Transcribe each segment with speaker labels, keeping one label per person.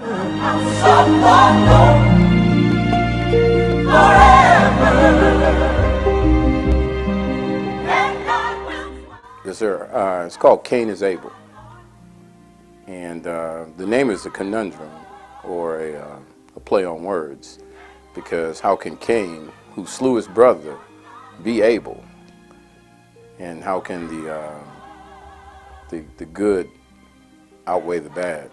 Speaker 1: Yes, sir. It's called Cain is Able. And the name is a conundrum or a play on words, because how can Cain, who slew his brother, be able? And how can the good outweigh the bad?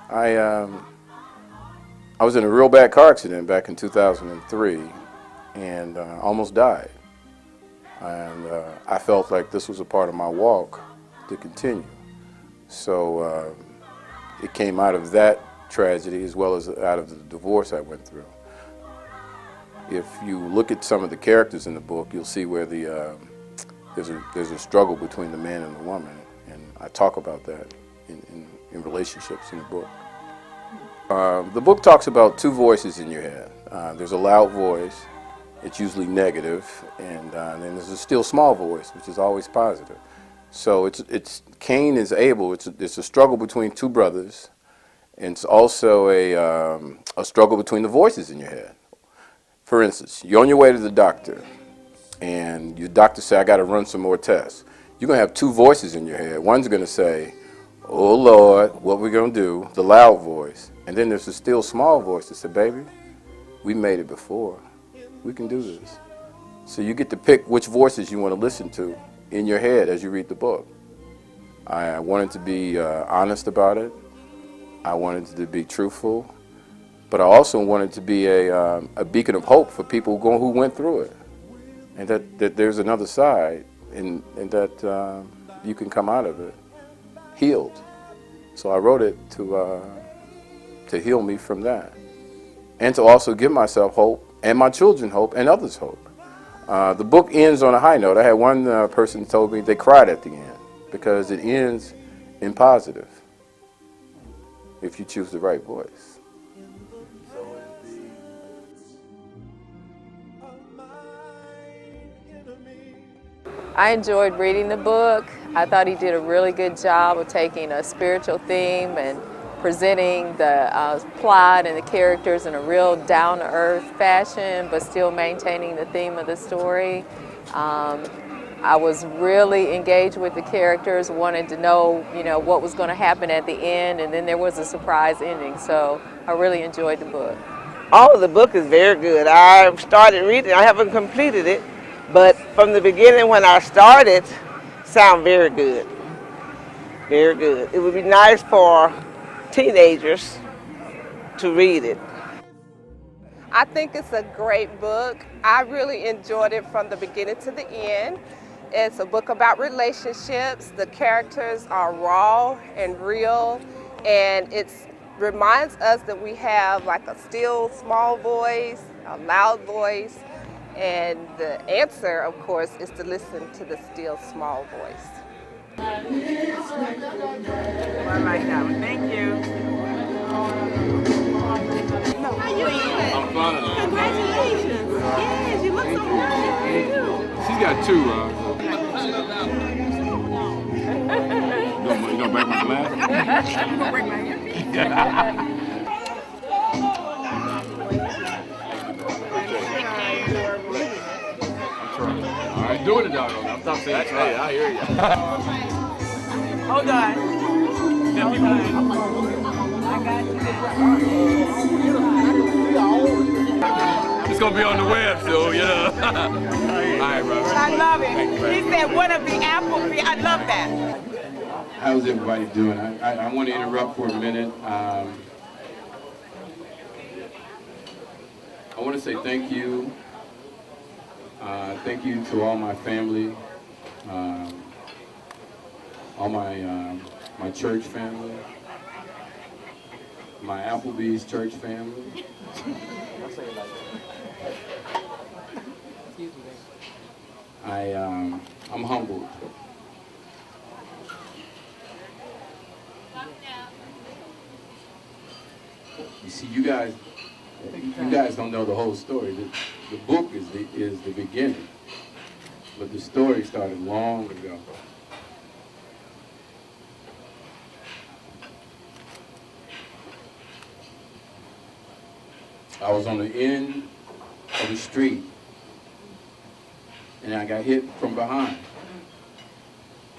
Speaker 1: I was in a real bad car accident back in 2003 and almost died. And I felt like this was a part of my walk to continue. So it came out of that tragedy as well as out of the divorce I went through. If you look at some of the characters in the book, you'll see where there's a struggle between the man and the woman, and I talk about that in relationships in the book. The book talks about two voices in your head. There's a loud voice, it's usually negative, and then there's a still small voice, which is always positive. So it's Cain is able. It's a struggle between two brothers, and it's also a struggle between the voices in your head. For instance, you're on your way to the doctor, and your doctor say, "I got to run some more tests." You're gonna have two voices in your head. One's gonna say, "Oh Lord, what we gonna do?" The loud voice, and then there's a still small voice that says, "Baby, we made it before. We can do this." So you get to pick which voices you want to listen to in your head as you read the book. I wanted to be honest about it. I wanted to be truthful, but I also wanted to be a beacon of hope for people who went through it, and that there's another side, and that you can come out of it healed. So I wrote it to heal me from that, and to also give myself hope, and my children hope, and others hope. The book ends on a high note. I had one person told me they cried at the end because it ends in positive if you choose the right voice.
Speaker 2: I enjoyed reading the book. I thought he did a really good job of taking a spiritual theme and presenting the plot and the characters in a real down-to-earth fashion, but still maintaining the theme of the story. I was really engaged with the characters, wanted to know, what was going to happen at the end, and then there was a surprise ending. So I really enjoyed the book.
Speaker 3: Oh, the book is very good. I started reading. I haven't completed it, but from the beginning when I started, sound very good. Very good. It would be nice for teenagers to read it.
Speaker 4: I think it's a great book. I really enjoyed it from the beginning to the end. It's a book about relationships. The characters are raw and real, and it reminds us that we have like a still small voice, a loud voice, and the answer, of course, is to listen to the still small voice.
Speaker 3: I like that one. Thank you.
Speaker 4: How you doing?
Speaker 5: I'm fine.
Speaker 4: Congratulations. Yes, you look so nice.
Speaker 5: She's got two. You gonna break my glass?
Speaker 4: You gonna break my ear?
Speaker 5: All right, doing it, dog. I'm not saying that's right. I hear you.
Speaker 3: Hold on. I got you.
Speaker 5: It's gonna be on the web, so yeah. All right, bro.
Speaker 3: I love it. He said one of the apple tree. I love that.
Speaker 1: How's everybody doing? I want to interrupt for a minute. I want to say thank you. Thank you to all my family, all my church family, my Applebee's church family. I'm humbled. You see, you guys don't know the whole story. The book is the beginning, but the story started long ago. I was on the end of the street, and I got hit from behind.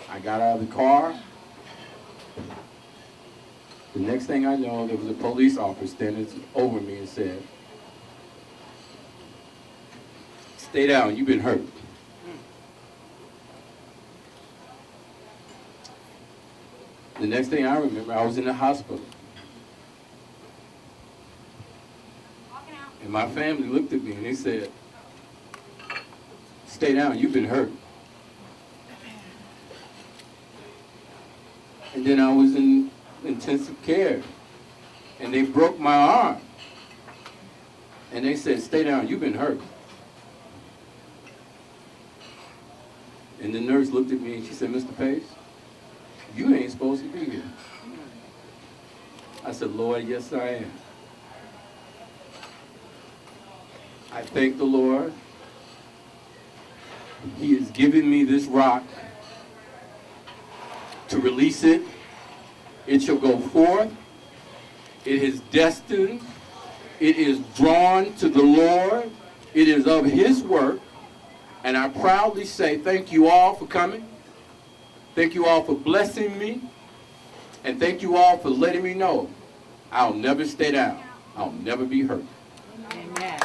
Speaker 1: I got out of the car. The next thing I know, there was a police officer standing over me and said, "Stay down, you've been hurt." The next thing I remember, I was in the hospital. And my family looked at me and they said, "Stay down, you've been hurt." And then I was in intensive care, and they broke my arm. And they said, "Stay down, you've been hurt." And the nurse looked at me and she said, "Mr. Pace, you ain't supposed to be here." I said, "Lord, yes I am." I thank the Lord. He has given me this rock to release it. It shall go forth. It is destined. It is drawn to the Lord. It is of His work. And I proudly say thank you all for coming. Thank you all for blessing me. And thank you all for letting me know I'll never stay down. I'll never be hurt.
Speaker 6: Amen.